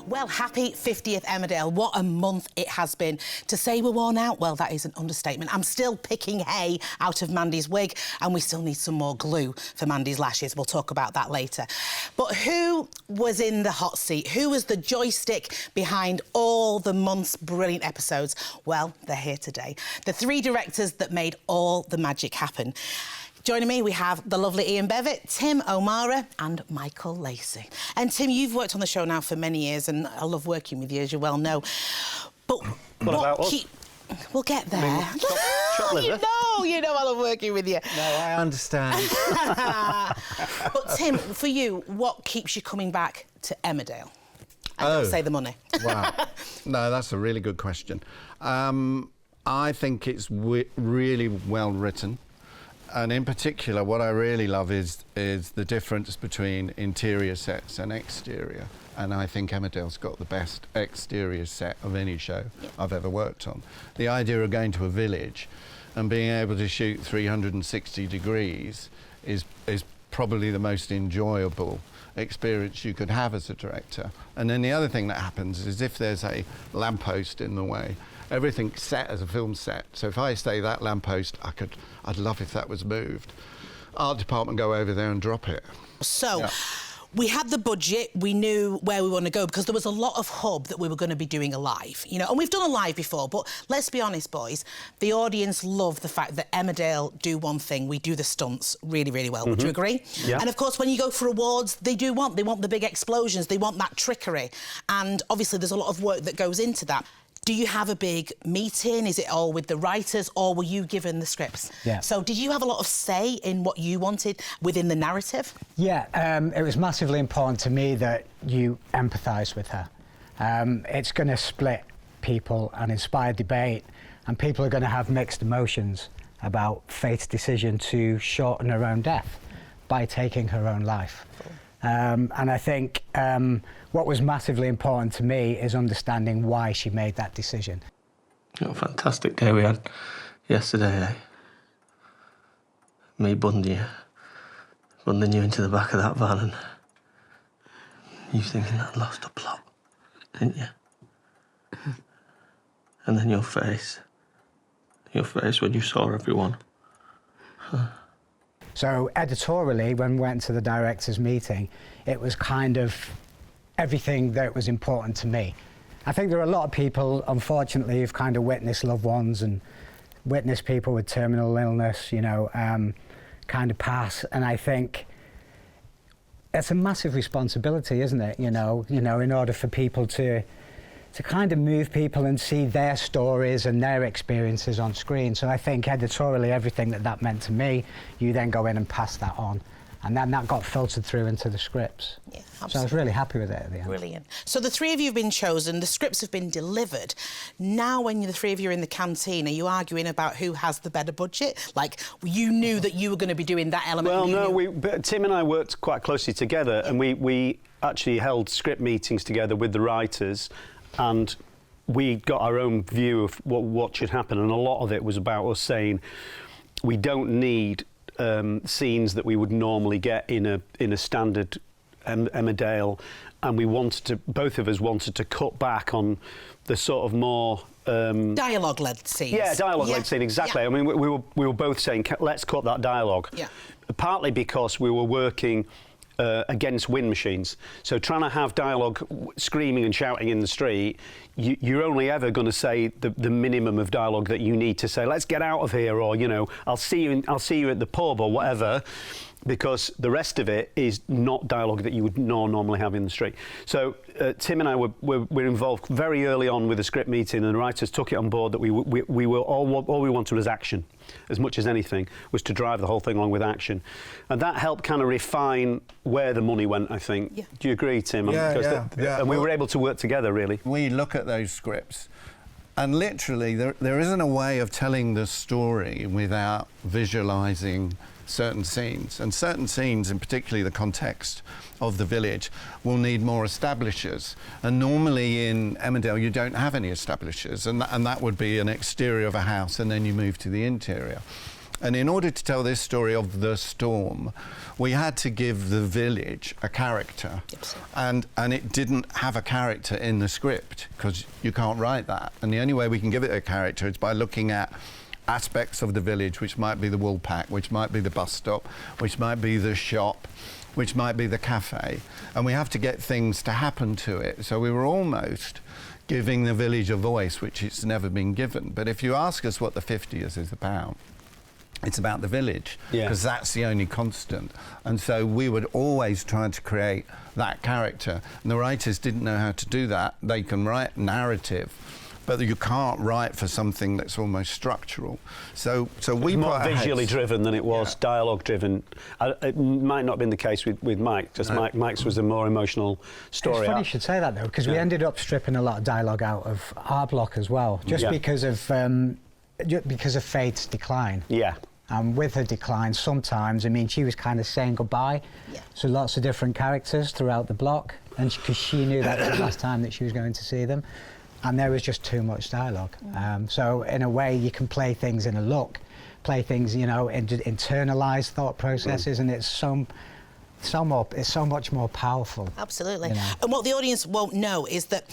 Well, happy 50th Emmerdale. What a month it has been. To say we're worn out, well, that is an understatement. I'm still picking hay out of Mandy's wig, and we still need some more glue for Mandy's lashes. We'll talk about that later. But who was in the hot seat? Who was the joystick behind all the month's brilliant episodes? Well, they're here today. The three directors that made all the magic happen. Joining me, we have the lovely Ian Bevitt, Tim O'Mara and Michael Lacey. And Tim, you've worked on the show now for many years, and I love working with you, as you well know. But what about us? We'll get there. I mean, chop liver. You know I love working with you. No, I understand. But Tim, for you, what keeps you coming back to Emmerdale? I don't say the money. Wow. No, that's a really good question. I think it's really well written. And in particular, what I really love is the difference between interior sets and exterior. And I think Emmerdale's got the best exterior set of any show I've ever worked on. The idea of going to a village and being able to shoot 360 degrees is probably the most enjoyable experience you could have as a director. And then the other thing that happens is if there's a lamppost in the way, everything's set as a film set. So if I say that lamppost, I'd love if that was moved. Art department go over there and drop it. So, we had the budget, we knew where we want to go, because there was a lot of hub that we were going to be doing a live, you know, and we've done a live before, but let's be honest, boys, the audience love the fact that Emmerdale do one thing, we do the stunts really, really well. Would you agree? Yeah. And of course, when you go for awards, they want the big explosions, they want that trickery, and obviously there's a lot of work that goes into that. Do you have a big meeting? Is it all with the writers, or were you given the scripts? Yeah. So did you have a lot of say in what you wanted within the narrative? Yeah, it was massively important to me that you empathise with her. It's going to split people and inspire debate, and people are going to have mixed emotions about Faith's decision to shorten her own death by taking her own life. And I think what was massively important to me is understanding why she made that decision. What a fantastic day we had yesterday, eh? Me bunding you into the back of that van, and you thinking I'd lost the plot, didn't you? And then your face when you saw everyone. So editorially, when we went to the directors' meeting, it was kind of everything that was important to me. I think there are a lot of people, unfortunately, who've kind of witnessed loved ones and witnessed people with terminal illness, you know, kind of pass. And I think it's a massive responsibility, isn't it? You know, in order for people to kind of move people and see their stories and their experiences on screen. So I think editorially, everything that meant to me, you then go in and pass that on. And then that got filtered through into the scripts. Yeah, absolutely. So I was really happy with it at the end. Brilliant. So the three of you have been chosen, the scripts have been delivered. Now when the three of you are in the canteen, are you arguing about who has the better budget? Like, you knew that you were going to be doing that element? Well, no, but Tim and I worked quite closely together, and we actually held script meetings together with the writers, and we got our own view of what should happen, and a lot of it was about us saying we don't need scenes that we would normally get in a standard Emmerdale, and both of us wanted to cut back on the sort of more dialogue-led scenes. Yeah, dialogue-led scene, exactly. Yeah. I mean, we were both saying let's cut that dialogue. Yeah. Partly because we were working against wind machines. So trying to have dialogue, screaming and shouting in the street, you're only ever going to say the minimum of dialogue that you need to say. Let's get out of here, or you know, I'll see you at the pub or whatever. Because the rest of it is not dialogue that you would normally have in the street. So Tim and I were involved very early on with the script meeting, and the writers took it on board that we were all we wanted was action, as much as anything, was to drive the whole thing along with action. And that helped kind of refine where the money went, I think. Yeah. Do you agree, Tim? Yeah. And we were able to work together, really. We look at those scripts, and literally there isn't a way of telling the story without visualising certain scenes, and certain scenes, and particularly the context of the village, will need more establishers. And normally in Emmerdale you don't have any establishers, and that would be an exterior of a house, and then you move to the interior. And in order to tell this story of the storm, we had to give the village a character. And it didn't have a character in the script, because you can't write that. And the only way we can give it a character is by looking at aspects of the village, which might be the wool pack, which might be the bus stop, which might be the shop, which might be the cafe. And we have to get things to happen to it. So we were almost giving the village a voice, which it's never been given. But if you ask us what the 50th is about, it's about the village, because that's the only constant. And so we would always try to create that character. And the writers didn't know how to do that. They can write narrative, but you can't write for something that's almost structural. So we more visually driven than it was dialogue driven. It might not have been the case with Mike. Just Mike's was a more emotional story. It's funny you should say that though, because we ended up stripping a lot of dialogue out of our block as well, just because of Faith's decline. Yeah. And with her decline, sometimes, I mean, she was kind of saying goodbye. Yeah. So lots of different characters throughout the block, and because she knew that was the last time that she was going to see them. And there was just too much dialogue. So in a way, you can play things in a look, play things, you know, internalise thought processes, and it's so much more powerful. Absolutely. You know? And what the audience won't know is that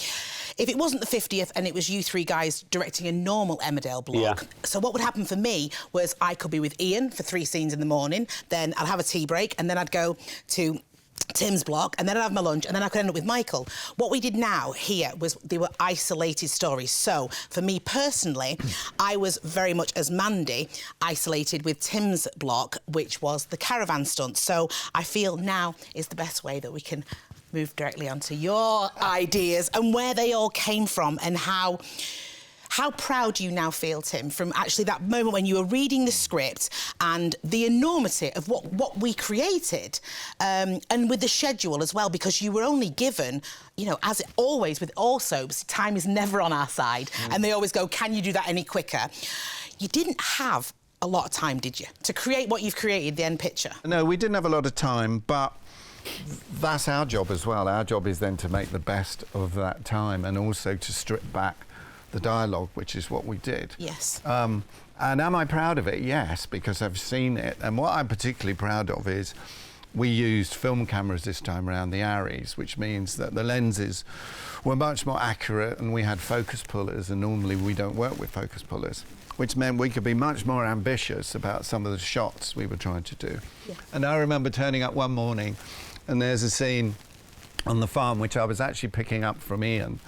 if it wasn't the 50th and it was you three guys directing a normal Emmerdale block, so what would happen for me was I could be with Ian for 3 scenes in the morning, then I'd have a tea break, and then I'd go to Tim's block, and then I'd have my lunch, and then I could end up with Michael. What we did now here was they were isolated stories. So for me personally, I was very much as Mandy isolated with Tim's block, which was the caravan stunt. So I feel now is the best way that we can move directly onto your ideas and where they all came from, and how proud you now feel, Tim, from actually that moment when you were reading the script and the enormity of what we created, and with the schedule as well, because you were only given, you know, as always with all soaps, time is never on our side, and they always go, can you do that any quicker? You didn't have a lot of time, did you, to create what you've created, the end picture? No, we didn't have a lot of time, but that's our job as well. Our job is then to make the best of that time, and also to strip back the dialogue, which is what we did. Yes. And am I proud of it? Yes, because I've seen it. And what I'm particularly proud of is we used film cameras this time around, the Aries, which means that the lenses were much more accurate, and we had focus pullers, and normally we don't work with focus pullers, which meant we could be much more ambitious about some of the shots we were trying to do. Yeah. And I remember turning up one morning, and there's a scene on the farm, which I was actually picking up from Ian,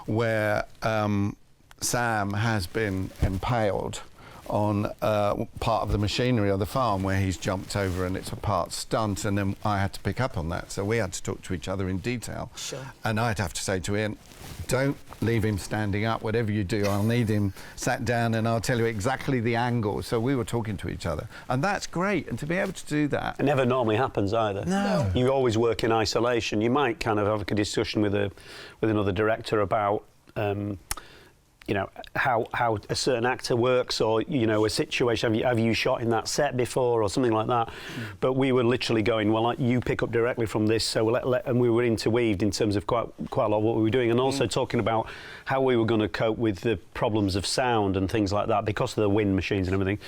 where Sam has been impaled on part of the machinery of the farm, where he's jumped over, and it's a part stunt, and then I had to pick up on that. So we had to talk to each other in detail. Sure. And I'd have to say to Ian, don't leave him standing up. Whatever you do, I'll need him sat down, and I'll tell you exactly the angle. So we were talking to each other, and that's great. And to be able to do that, it never normally happens either. No. You always work in isolation. You might kind of have a discussion with another director about you know, how a certain actor works, or, you know, a situation. Have you shot in that set before, or something like that? But we were literally going, well, you pick up directly from this, so and we were interweaved in terms of quite a lot of what we were doing, and also talking about how we were going to cope with the problems of sound and things like that because of the wind machines and everything.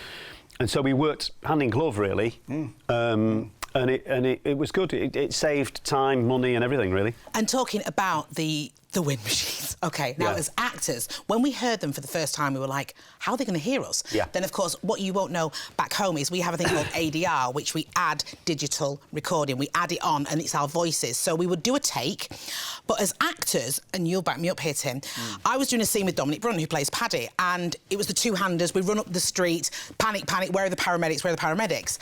And so we worked hand in glove, really. And it was good. It saved time, money, and everything, really. And talking about the wind machines, OK, now as actors, when we heard them for the first time, we were like, how are they going to hear us? Yeah. Then, of course, what you won't know back home is we have a thing called ADR, which we add digital recording. We add it on, and it's our voices. So we would do a take, but as actors, and you'll back me up here, Tim, I was doing a scene with Dominic Brunt, who plays Paddy, and it was the two-handers. We run up the street, panic, where are the paramedics,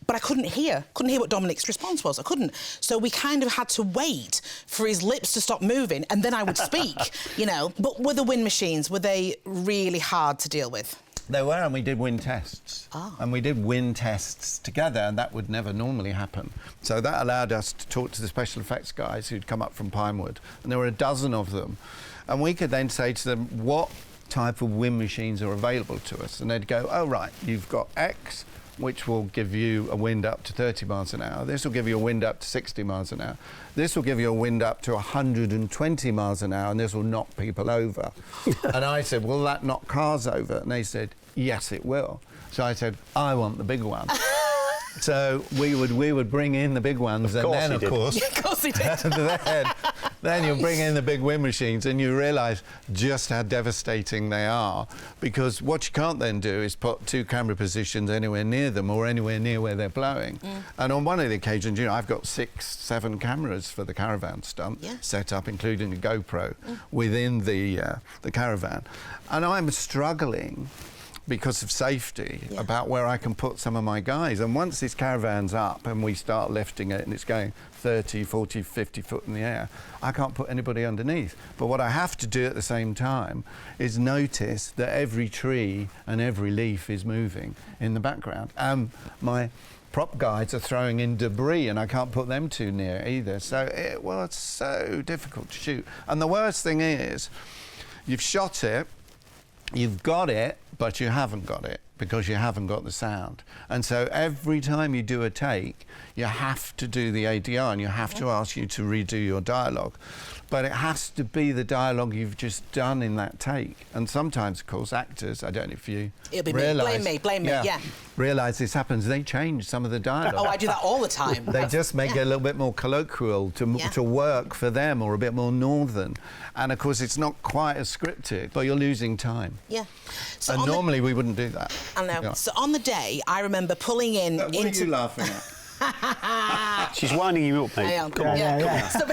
but I couldn't hear what Dominic's response was. I couldn't. So we kind of had to wait for his lips to stop moving, and then I would speak, you know. But were the wind machines, were they really hard to deal with? They were, and we did wind tests. Oh. And we did wind tests together, and that would never normally happen. So that allowed us to talk to the special effects guys who'd come up from Pinewood, and there were a dozen of them. And we could then say to them, what type of wind machines are available to us? And they'd go, oh, right, you've got X, which will give you a wind up to 30 miles an hour. This will give you a wind up to 60 miles an hour. This will give you a wind up to 120 miles an hour, and this will knock people over. And I said, will that knock cars over? And they said, yes, it will. So I said, I want the big one. So we would bring in the big ones, and then of course he did. then you bring in the big wind machines, and you realise just how devastating they are. Because what you can't then do is put 2 camera positions anywhere near them or anywhere near where they're blowing. And on one of the occasions, you know, I've got 6, 7 cameras for the caravan stunt set up, including a GoPro within the caravan, and I'm struggling because of safety about where I can put some of my guys. And once this caravan's up and we start lifting it and it's going 30, 40, 50 foot in the air, I can't put anybody underneath. But what I have to do at the same time is notice that every tree and every leaf is moving in the background. My prop guides are throwing in debris, and I can't put them too near either. So it's so difficult to shoot. And the worst thing is, you've shot it, you've got it, but you haven't got it because you haven't got the sound. And so every time you do a take, you have to do the ADR, and you have to ask you to redo your dialogue. But it has to be the dialogue you've just done in that take. And sometimes, of course, actors, I don't know if you blame me, realise this happens, they change some of the dialogue. Oh, I do that all the time. They just make it a little bit more colloquial to work for them, or a bit more northern. And, of course, it's not quite as scripted, but you're losing time. Yeah. So and normally we wouldn't do that. I know. Yeah. So on the day, I remember pulling in What are you laughing at? She's winding you up, mate. Come on. So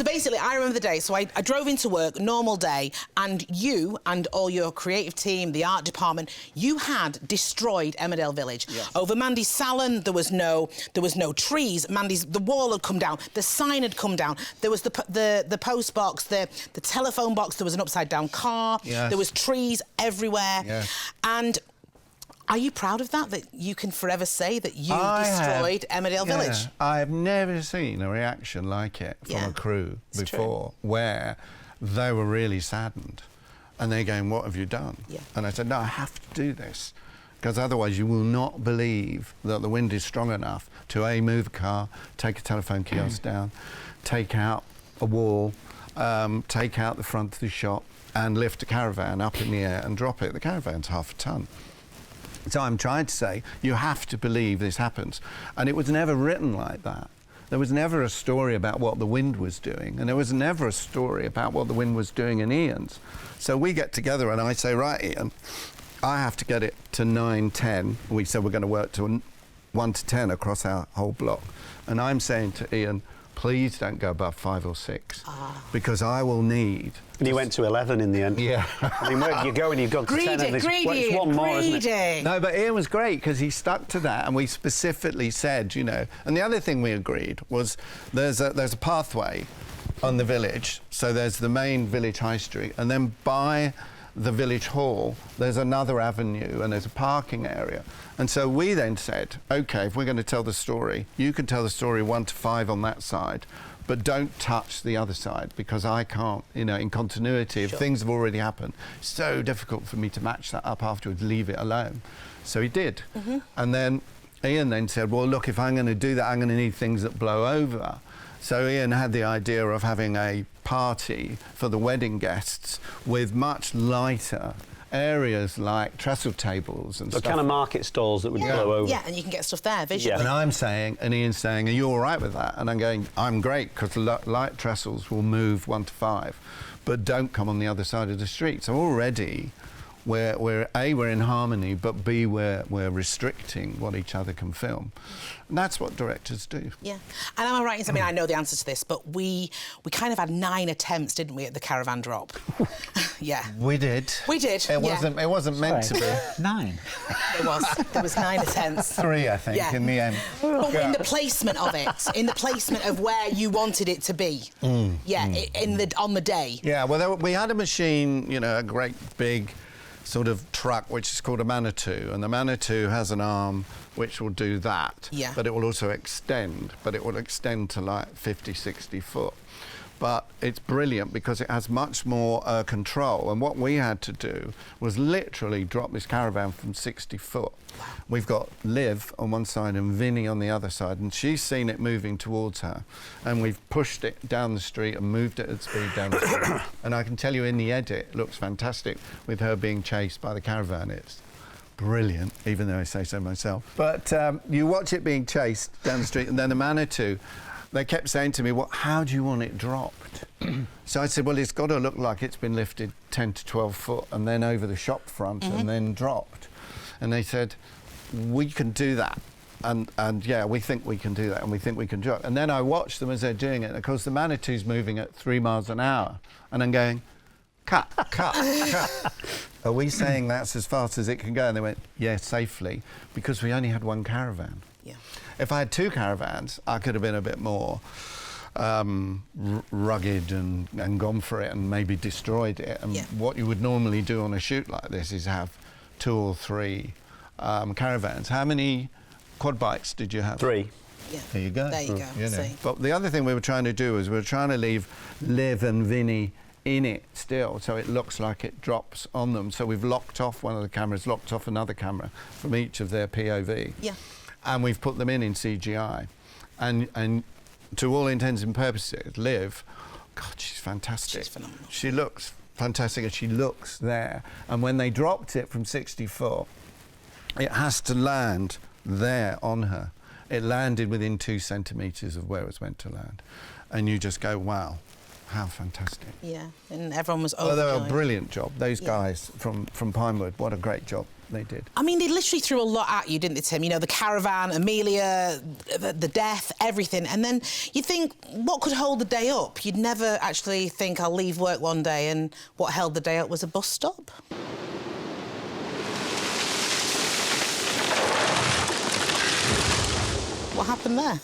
basically, I remember the day. So I drove into work, normal day, and you and all your creative team, the art department, you had destroyed Emmerdale Village. Yes. Over Mandy's salon, there was no trees. The wall had come down, the sign had come down. There was the post box, the telephone box. There was an upside down car. Yes. There was trees everywhere. Yes. And are you proud of that you can forever say that you destroyed Emmerdale Village? I've never seen a reaction like it from a crew before, where they were really saddened. And they're going, what have you done? Yeah. And I said, no, I have to do this, because otherwise you will not believe that the wind is strong enough to move a car, take a telephone kiosk down, take out a wall, take out the front of the shop, and lift a caravan up in the air and drop it. The caravan's half a ton. So I'm trying to say, you have to believe this happens. And it was never written like that. There was never a story about what the wind was doing, and there was never a story about what the wind was doing in Ian's. So we get together and I say, right, Ian, I have to get it to 9, 10. We said we're going to work to 1 to 10 across our whole block. And I'm saying to Ian, please don't go above 5 or 6, because I will need... And he went to 11 in the end. Yeah. I mean, where you go and you've got to 10 and it's one more, isn't it? No, but Ian was great because he stuck to that, and we specifically said, you know... And the other thing we agreed was there's a pathway on the village, so there's the main village high street, and then by the village hall, there's another avenue and there's a parking area. And so we then said, OK, if we're going to tell the story, you can tell the story 1 to 5 on that side, but don't touch the other side, because I can't, you know, in continuity, if things have already happened, it's so difficult for me to match that up afterwards, leave it alone. So he did. And then Ian then said, well, look, if I'm going to do that, I'm going to need things that blow over. So Ian had the idea of having a party for the wedding guests with much lighter areas like trestle tables and stuff. The kind of market stalls that would blow over. Yeah, and you can get stuff there visually. Yeah. And I'm saying, and Ian's saying, are you all right with that? And I'm going, I'm great, because light trestles will move 1 to 5, but don't come on the other side of the street. So already we're in harmony, but B, we're restricting what each other can film. And that's what directors do. Yeah. And am I right in saying, I know the answer to this, but we kind of had 9 attempts, didn't we, at the caravan drop? Yeah. We did. We did. It wasn't meant to be. 9. It was. There was 9 attempts. 3, I think, in the end. But in the placement of it, in the placement of where you wanted it to be. On the day. Yeah, well, we had a machine, you know, a great big sort of truck, which is called a Manitou, and the Manitou has an arm which will do that, but it will also extend, but it will extend to like 50, 60 foot. But it's brilliant because it has much more control, and what we had to do was literally drop this caravan from 60 foot. Wow. We've got Liv on one side and Vinnie on the other side, and she's seen it moving towards her, and we've pushed it down the street and moved it at speed down the street. And I can tell you, in the edit, it looks fantastic with her being chased by the caravan. It's brilliant, even though I say so myself. But you watch it being chased down the street, and then the Manitou, they kept saying to me, well, how do you want it dropped? So I said, well, it's got to look like it's been lifted 10 to 12 foot and then over the shop front and then dropped. And they said, we can do that. And yeah, we think we can do that, and we think we can drop. And then I watched them as they're doing it. And of course, the Manitou's moving at 3 miles an hour. And I'm going, cut, cut, cut. Are we saying that's as fast as it can go? And they went, yeah, safely, because we only had one caravan. Yeah. If I had 2 caravans, I could have been a bit more rugged and gone for it and maybe destroyed it. And what you would normally do on a shoot like this is have 2 or 3 caravans. How many quad bikes did you have? 3. Yeah. There you go. There you go. You know. See. But the other thing we were trying to do is we were trying to leave Liv and Vinny in it still, so it looks like it drops on them. So we've locked off one of the cameras, locked off another camera from each of their POV. Yeah. And we've put them in CGI. And to all intents and purposes, Liv, God, she's fantastic. She's phenomenal. She looks fantastic, and she looks there. And when they dropped it from 64, it has to land there on her. It landed within 2 centimetres of where it was meant to land. And you just go, wow, how fantastic. Yeah, and everyone was overjoyed. Oh, they were a brilliant. brilliant job. Those guys from Pinewood, what a great job they did. I mean, they literally threw a lot at you, didn't they, Tim? You know, the caravan, Amelia, the death, everything. And then you think, what could hold the day up? You'd never actually think, I'll leave work one day, and what held the day up was a bus stop. What happened there?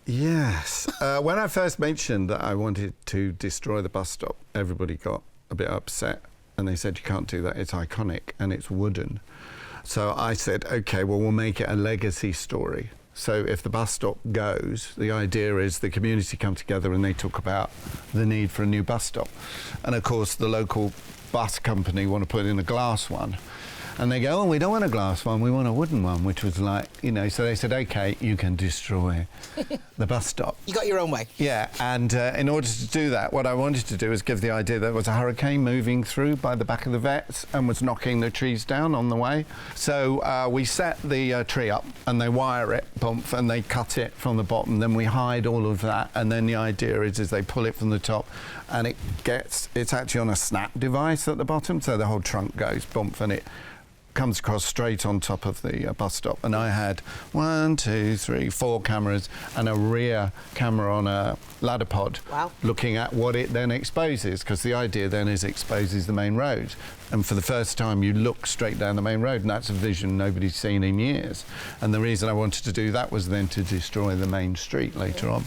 Yes. When I first mentioned that I wanted to destroy the bus stop, everybody got a bit upset. And they said, you can't do that, it's iconic and it's wooden. So I said, OK, well, we'll make it a legacy story. So if the bus stop goes, the idea is the community come together and they talk about the need for a new bus stop. And of course, the local bus company want to put in a glass one. And they go, oh, we don't want a glass one, we want a wooden one, which was like, you know, so they said, OK, you can destroy the bus stop. You got your own way. Yeah, and in order to do that, what I wanted to do was give the idea that there was a hurricane moving through by the back of the vets and was knocking the trees down on the way. So we set the tree up and they wire it, bump, and they cut it from the bottom. Then we hide all of that, and then the idea is they pull it from the top, and it's actually on a snap device at the bottom, so the whole trunk goes bump, and it comes across straight on top of the bus stop. And I had 1, 2, 3, 4 cameras and a rear camera on a ladder pod. Wow. Looking at what it then exposes, because the idea then is it exposes the main road. And for the first time you look straight down the main road, and that's a vision nobody's seen in years. And the reason I wanted to do that was then to destroy the main street later on.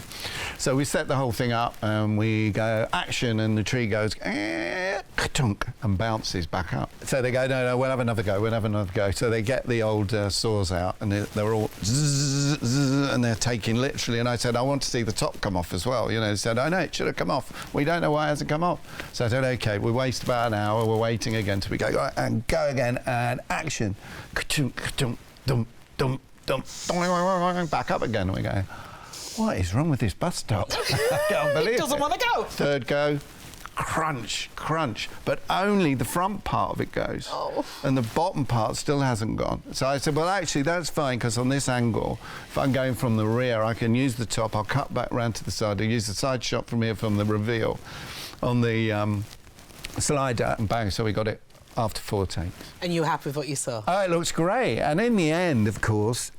So we set the whole thing up and we go action, and the tree goes ka-tunk and bounces back up. So they go, no, we'll have another go, we'll have another go. So they get the old saws out, and they're all zzz, zzz, and they're taking literally. And I said, I want to see the top come off as well. You know, they said, oh no, it should have come off. We don't know why it hasn't come off. So I said, OK, we waste about an hour, we're waiting again till we go, right, and go again, and action. Ka-tunk, ka-tunk, dum, dum, dum, back up again. And we go, what is wrong with this bus stop? I can't believe it. Doesn't want to go. Third go. Crunch, crunch, but only the front part of it goes. Oh. And the bottom part still hasn't gone. So I said, well, actually, that's fine, because on this angle, if I'm going from the rear, I can use the top, I'll cut back round to the side, I'll use the side shot from here from the reveal on the slider, and bang, so we got it after 4 takes. And you were happy with what you saw? Oh, it looks great. And in the end, of course,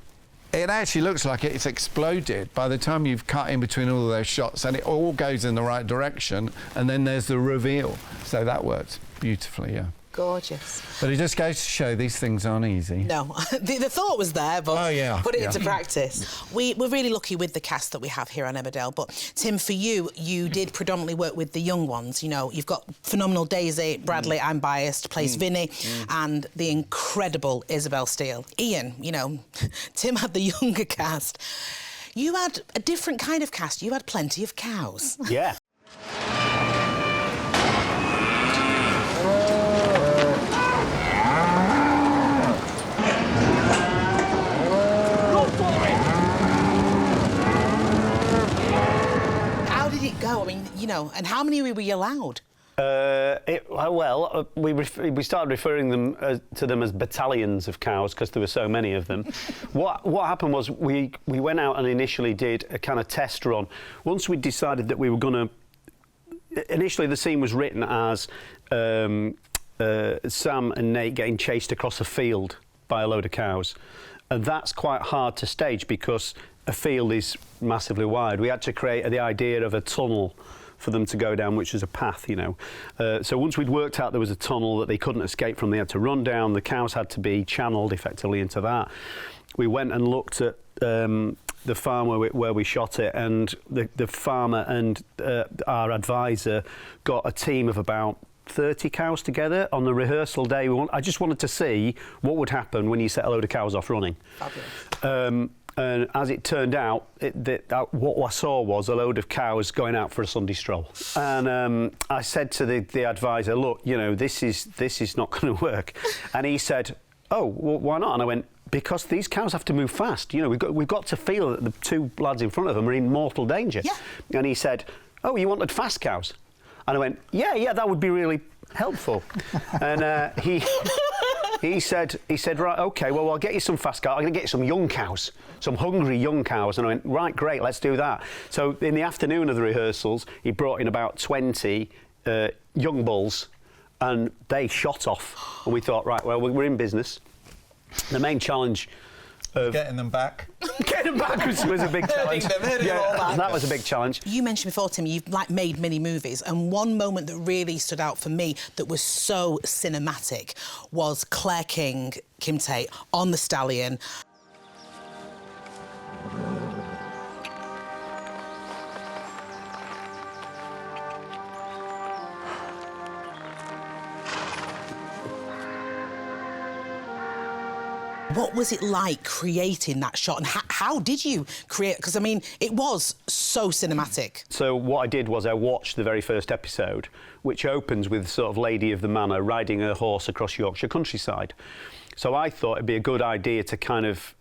it actually looks like it's exploded by the time you've cut in between all of those shots, and it all goes in the right direction, and then there's the reveal. So that works beautifully, yeah. Gorgeous. But it just goes to show these things aren't easy. No, the thought was there, but put it into practice. We're really lucky with the cast that we have here on Emmerdale. But Tim, for you did predominantly work with the young ones. You know, you've got phenomenal Daisy Bradley, I'm biased, plays Vinny, and the incredible Isabel Steele. Ian, you know, Tim had the younger cast. You had a different kind of cast. You had plenty of cows. Yeah. Go? I mean, you know, and how many were you allowed? We started referring them to them as battalions of cows because there were so many of them. What happened was we went out and initially did a kind of test run. Once we decided that we were going to... Initially, the scene was written as Sam and Nate getting chased across a field by a load of cows. And that's quite hard to stage because a field is massively wide. We had to create the idea of a tunnel for them to go down, which is a path, you know. So once we'd worked out there was a tunnel that they couldn't escape from, they had to run down, the cows had to be channeled effectively into that. We went and looked at the farm where we shot it, and the farmer and our advisor got a team of about 30 cows together on the rehearsal day. I just wanted to see what would happen when you set a load of cows off running. Fabulous. And as it turned out, what I saw was a load of cows going out for a Sunday stroll. And I said to the advisor, look, you know, this is not going to work. And he said, oh, well, why not? And I went, because these cows have to move fast. You know, we've got to feel that the two lads in front of them are in mortal danger. Yeah. And he said, oh, you wanted fast cows? And I went, yeah, that would be really helpful. And he said, right, OK, well, I'll get you some fast cows. I'm going to get you some young cows, some hungry young cows. And I went, right, great, let's do that. So in the afternoon of the rehearsals, he brought in about 20 young bulls, and they shot off. And we thought, right, well, we're in business. The main challenge of getting them back. Getting them back was a big challenge. That was a big challenge. You mentioned before, Tim, you've made mini movies, and one moment that really stood out for me that was so cinematic was Claire King, Kim Tate, on the stallion. What was it like creating that shot, and how did you create? Because, I mean, it was so cinematic. So what I did was I watched the very first episode, which opens with sort of Lady of the Manor riding her horse across Yorkshire countryside. So I thought it'd be a good idea to kind of,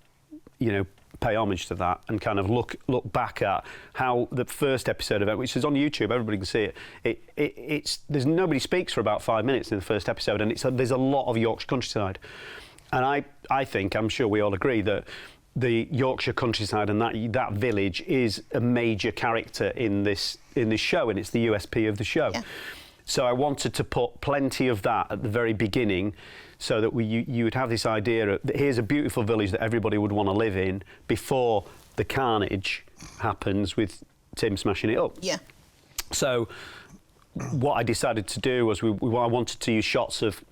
you know, pay homage to that and kind of look back at how the first episode of it, which is on YouTube, everybody can see it. There's nobody speaks for about 5 minutes in the first episode, and there's a lot of Yorkshire countryside. And I think, I'm sure we all agree, that the Yorkshire countryside and that village is a major character in this show, and it's the USP of the show. Yeah. So I wanted to put plenty of that at the very beginning, so that you would have this idea of, here's a beautiful village that everybody would want to live in before the carnage happens with Tim smashing it up. Yeah. So what I decided to do was I wanted to use shots of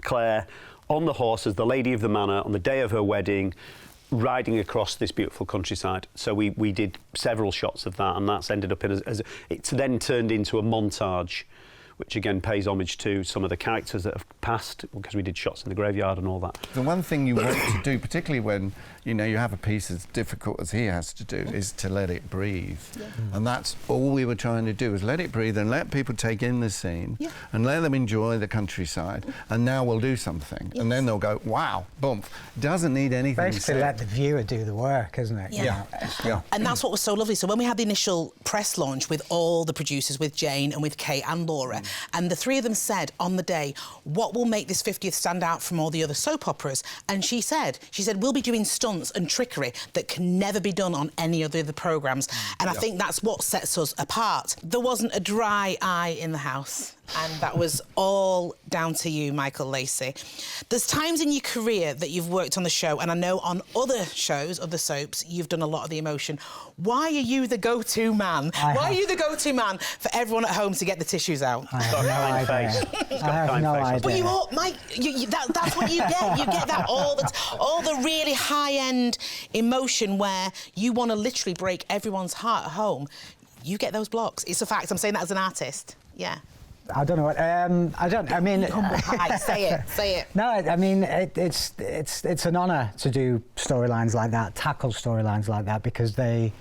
Claire on the horse as the Lady of the Manor on the day of her wedding, riding across this beautiful countryside. So we did several shots of that, and that's ended up it's then turned into a montage, which again pays homage to some of the characters that have passed, because we did shots in the graveyard and all that. The one thing you want to do, particularly when you have a piece as difficult as he has to do, is to let it breathe. Yeah. And that's all we were trying to do, is let it breathe and let people take in the scene, and let them enjoy the countryside. And now we'll do something, and then they'll go, wow, boom. Doesn't need anything. Basically, let the viewer do the work, isn't it? Yeah. And that's what was so lovely. So when we had the initial press launch with all the producers, with Jane and with Kate and Laura, and the three of them said on the day, what will make this 50th stand out from all the other soap operas? And she said, we'll be doing stunts and trickery that can never be done on any of the other programmes. And I think that's what sets us apart. There wasn't a dry eye in the house. And that was all down to you, Michael Lacey. There's times in your career that you've worked on the show, and I know on other shows, other soaps, you've done a lot of the emotion. Why are you the go-to man? Why are you the go-to man for everyone at home to get the tissues out? I have no idea. I have no idea. But you all, Mike, that's what you get. You get that all the really high-end emotion where you want to literally break everyone's heart at home. You get those blocks. It's a fact. I'm saying that as an artist. Yeah. I don't know what. I mean, say it. No, I mean it's an honour to do storylines like that, tackle storylines like that, because they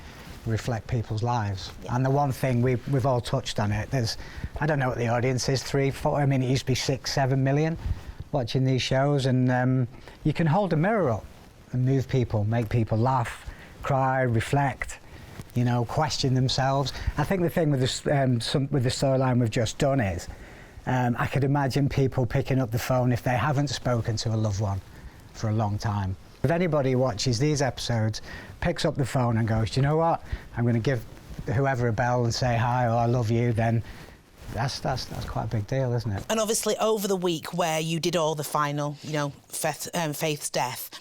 reflect people's lives. Yeah. And the one thing we've all touched on it. I don't know what the audience is, 3, 4. I mean, it used to be 6, 7 million watching these shows, and you can hold a mirror up and move people, make people laugh, cry, reflect. you know, question themselves. I think the thing with this, with the storyline we've just done is, I could imagine people picking up the phone if they haven't spoken to a loved one for a long time. If anybody who watches these episodes picks up the phone and goes, "Do you know what? I'm going to give whoever a bell and say hi or I love you," then that's quite a big deal, isn't it? And obviously over the week where you did all the final, you know, Faith's death,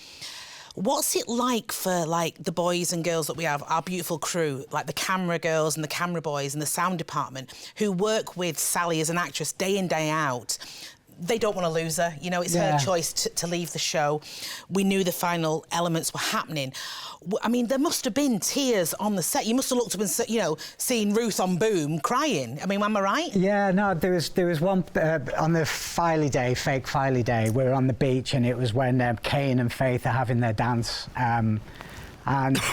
what's it like for, like, the boys and girls that we have, our beautiful crew, like the camera girls and the camera boys and the sound department, who work with Sally as an actress day in, day out? They don't want to lose her. You know, it's her choice to leave the show. We knew the final elements were happening. I mean, there must have been tears on the set. You must have looked up and, you know, seen Ruth on Boom crying. I mean, am I right? Yeah, no, there was one on the Filey day, fake Filey day. We were on the beach, and it was when Kane and Faith are having their dance, and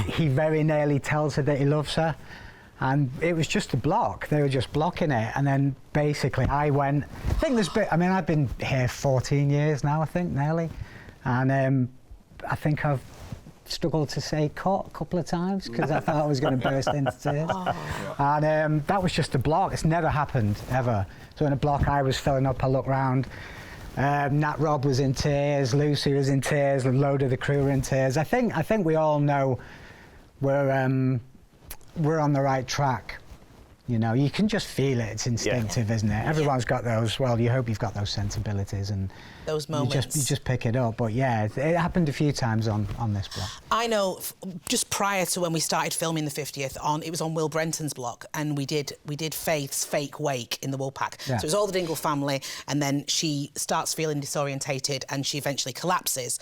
he very nearly tells her that he loves her. And it was just a block. They were just blocking it. And then basically I went, I think I've been here 14 years now, I think, nearly. And I think I've struggled to say cut a couple of times because I thought I was going to burst into tears. And that was just a block. It's never happened, ever. So in a block I was filling up, I looked round. Nat Robb was in tears, Lucy was in tears, a load of the crew were in tears. I think we all know we're on the right track. You know, you can just feel it. It's instinctive, isn't it? Everyone's got those. Well, you hope you've got those sensibilities and those moments. You just pick it up. But yeah, it happened a few times on this block. I know. Just prior to when we started filming the 50th, it was on Will Brenton's block, and we did Faith's fake wake in the Woolpack. So it was all the Dingle family, and then she starts feeling disorientated, and she eventually collapses,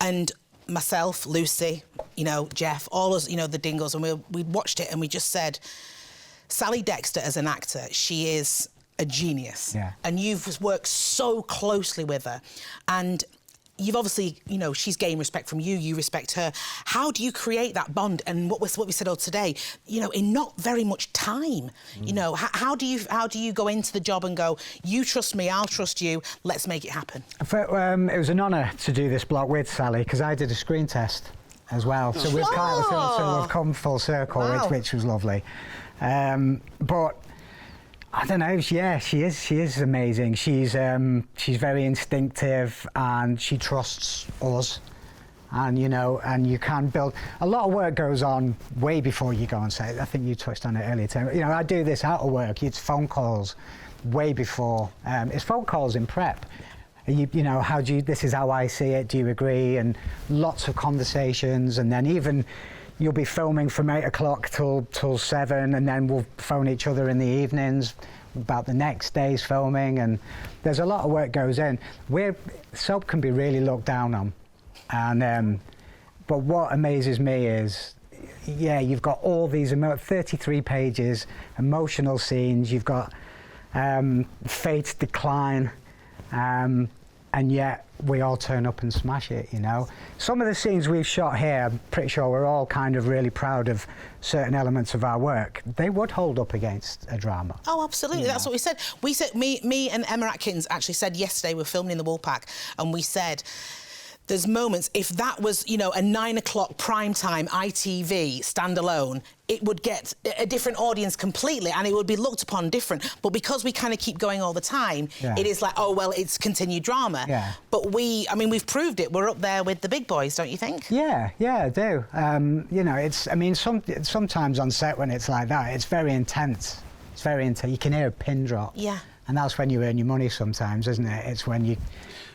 and myself, Lucy, you know, Jeff, all us, you know, the Dingles, and we watched it and we just said, Sally Dexter as an actor, she is a genius. Yeah. And you've worked so closely with her, and you've obviously, you know, she's gained respect from you, you respect her. How do you create that bond? And what we said today, you know, in not very much time, you know, how do you go into the job and go, you trust me, I'll trust you, let's make it happen? It was an honour to do this block with Sally, because I did a screen test as well. So we've come full circle, which was lovely. But I don't know. Yeah, she is amazing. She's very instinctive, and she trusts us. And you know, and you can build. A lot of work goes on way before you go on set. I think you touched on it earlier, Tim. You know, I do this out of work. It's phone calls way before. It's phone calls in prep. You know, this is how I see it. Do you agree? And lots of conversations, and then even. You'll be filming from 8 o'clock till 7, and then we'll phone each other in the evenings about the next day's filming, and there's a lot of work goes in. Soap can be really looked down on, and but what amazes me is, yeah, you've got all these 33 pages, emotional scenes. You've got Fate's decline, and yet we all turn up and smash it, you know. Some of the scenes we've shot here, I'm pretty sure we're all kind of really proud of certain elements of our work. They would hold up against a drama. Oh, absolutely. That's what we said. We said, me and Emma Atkins actually said yesterday, we were filming in the Woolpack, and we said, there's moments, if that was, you know, a 9 o'clock primetime ITV standalone, it would get a different audience completely, and it would be looked upon different. But because we kind of keep going all the time, it is like, oh, well, it's continued drama. Yeah. But we've proved it. We're up there with the big boys, don't you think? Yeah, I do. You know, sometimes on set when it's like that, it's very intense. It's very intense. You can hear a pin drop. Yeah. And that's when you earn your money sometimes, isn't it? It's when you...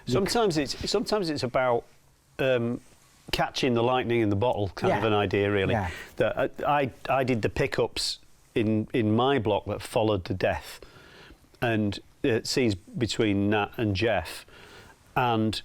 Sometimes it's about catching the lightning in the bottle kind of an idea, really. Yeah. That I did the pickups in my block that followed the death, and scenes between Nat and Jeff, and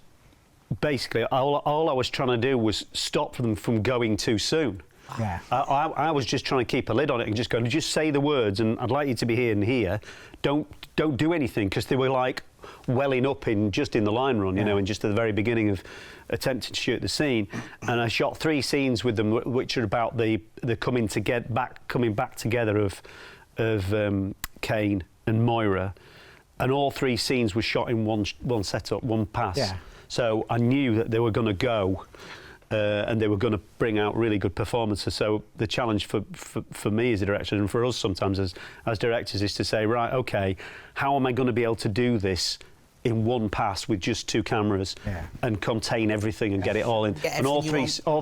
basically all I was trying to do was stop them from going too soon. Yeah. I was just trying to keep a lid on it and just go, just say the words, and I'd like you to be here and here. Don't do anything, because they were like welling up just in the line run, you know, and just at the very beginning of attempting to shoot the scene. And I shot 3 scenes with them, which are about the coming back together of Kane and Moira, and all 3 scenes were shot in one setup, one pass. Yeah. So I knew that they were going to go. and they were going to bring out really good performances. So the challenge for me as a director, and for us sometimes as directors, is to say, right, OK, how am I going to be able to do this in one pass with just 2 cameras and contain everything and get it all in? And all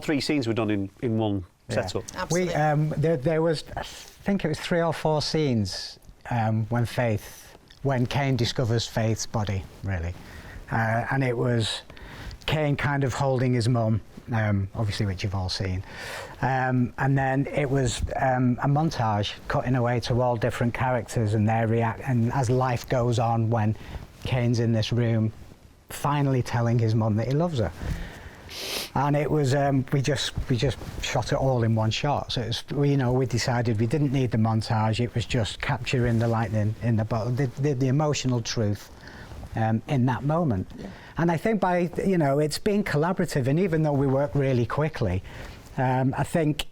three scenes were done in one setup. Absolutely. There was, I think it was 3 or 4 scenes when Cain discovers Faith's body, really. And it was Cain kind of holding his mum, obviously, which you've all seen. And then it was a montage cutting away to all different characters and their and as life goes on when Cain's in this room, finally telling his mum that he loves her. And it was we just shot it all in one shot. So it was, we decided we didn't need the montage. It was just capturing the lightning in the bottle, the emotional truth in that moment. Yeah. And I think it's been collaborative. And even though we work really quickly, I think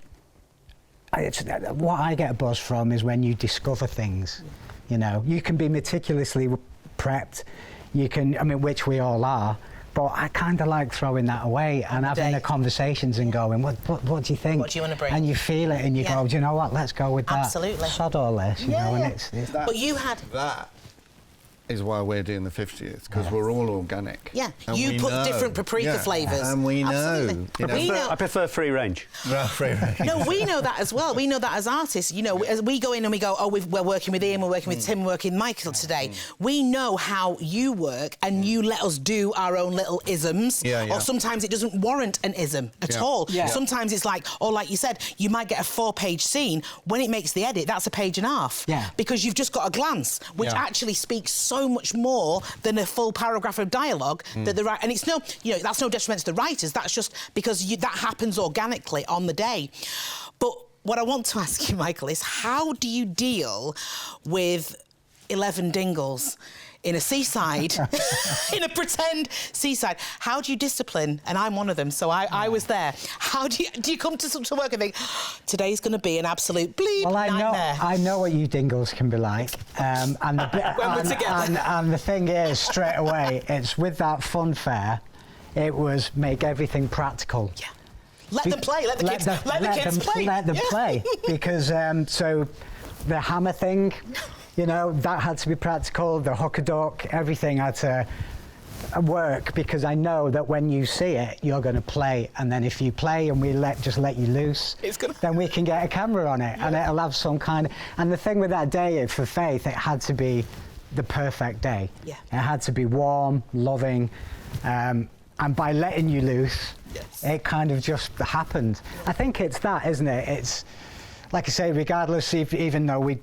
what I get a buzz from is when you discover things. You can be meticulously prepped. You can, which we all are. But I kind of like throwing that away and having the conversations and going, what do you think? What do you want to bring? And you feel it and you go, do you know what, let's go with that. Absolutely. Sod all this, you know, and it's but you had... That is why we're doing the 50th, because we're all organic. Yeah, and you put different papaprika flavours. And we know. I prefer free range. Free range. No, we know that as well. We know that as artists. As we go in and we go, we're working with Ian, we're working with Tim, we're working with Michael today. We know how you work, and you let us do our own little isms. Or sometimes it doesn't warrant an ism at all. Yeah. Sometimes it's like you said, you might get a 4-page scene. When it makes the edit, that's a page and a half. Yeah. Because you've just got a glance, which actually speaks so much more than a full paragraph of dialogue that the and it's that's no detriment to the writers. That's just because that happens organically on the day. But what I want to ask you, Michael, is how do you deal with 11 dingles in a seaside, in a pretend seaside? How do you discipline? And I'm one of them, so I was there. How do you come to work and think, today's going to be an absolute bleep nightmare? I know what you dingles can be like. And the thing is, straight away, it's with that funfair, it was make everything practical. Yeah. Let them play. Let the kids play. Let them play. Because so the hammer thing. That had to be practical, the hook-a-duck, everything had to work, because I know that when you see it, you're going to play, and then if you play and we just let you loose, then we can get a camera on it, and it'll have some kind of... And the thing with that day, for Faith, it had to be the perfect day. Yeah. It had to be warm, loving, and by letting you loose, it kind of just happened. I think it's that, isn't it? It's... Like I say, regardless, even though it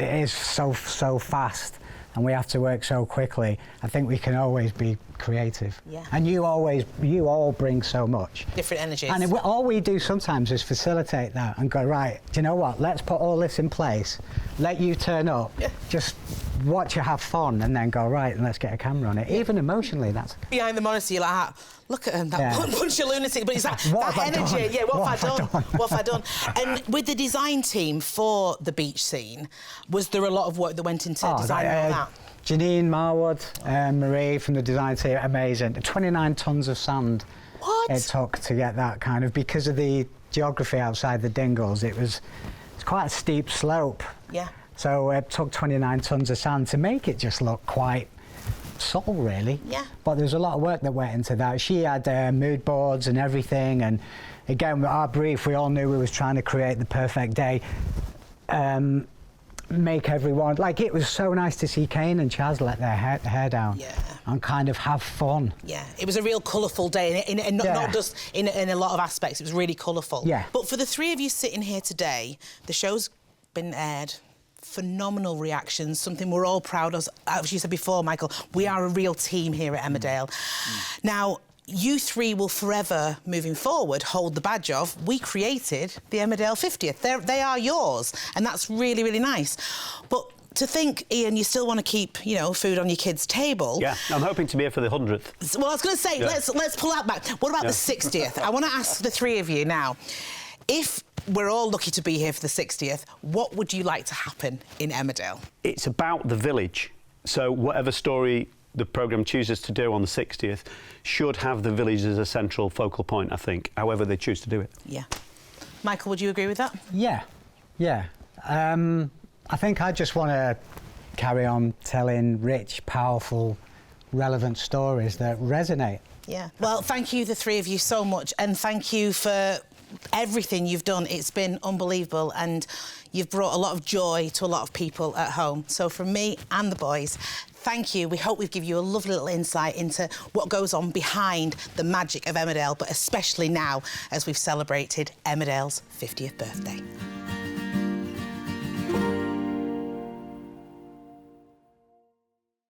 is so fast and we have to work so quickly, I think we can always be creative. Yeah. And you all bring so much. Different energies. And all we do sometimes is facilitate that and go, right, do you know what, let's put all this in place, let you turn up, just watch you have fun, and then go, right, and let's get a camera on it. Even emotionally, that's... Behind the monitor, you're like, look at him, that bunch of lunatic, but it's that energy. Yeah, what have I done? What have I done? And with the design team for the beach scene, was there a lot of work that went into designing all that? Janine Marwood, Marie from the design team, amazing. 29 tons of sand it took to get that kind of, because of the geography outside the Dingles, it's quite a steep slope. Yeah. So it took 29 tons of sand to make it just look quite subtle, really. Yeah. But there's a lot of work that went into that. She had mood boards and everything, and again, with our brief, we all knew we was trying to create the perfect day. Make everyone, it was so nice to see Cain and Chaz let their hair down and kind of have fun. Yeah, it was a real colourful day, and not just in a lot of aspects, it was really colourful. Yeah. But for the three of you sitting here today, the show's been aired. Phenomenal reactions, something we're all proud of. As you said before, Michael, we are a real team here at Emmerdale. Now, you three will forever, moving forward, hold the badge of, we created the Emmerdale 50th. They are yours, and that's really, really nice. But to think, Ian, you still want to keep, food on your kids' table. Yeah, I'm hoping to be here for the 100th. Well, I was going to say, let's pull that back. What about the 60th? I want to ask the three of you now, if we're all lucky to be here for the 60th, what would you like to happen in Emmerdale? It's about the village. So whatever story the programme chooses to do on the 60th should have the village as a central focal point, I think, however they choose to do it. Yeah. Michael, would you agree with that? Yeah, yeah. I think I just want to carry on telling rich, powerful, relevant stories that resonate. Yeah. Well, thank you, the three of you, so much, and thank you for everything you've done. It's been unbelievable, and you've brought a lot of joy to a lot of people at home. So from me and the boys, thank you. We hope we've given you a lovely little insight into what goes on behind the magic of Emmerdale, but especially now as we've celebrated Emmerdale's 50th birthday.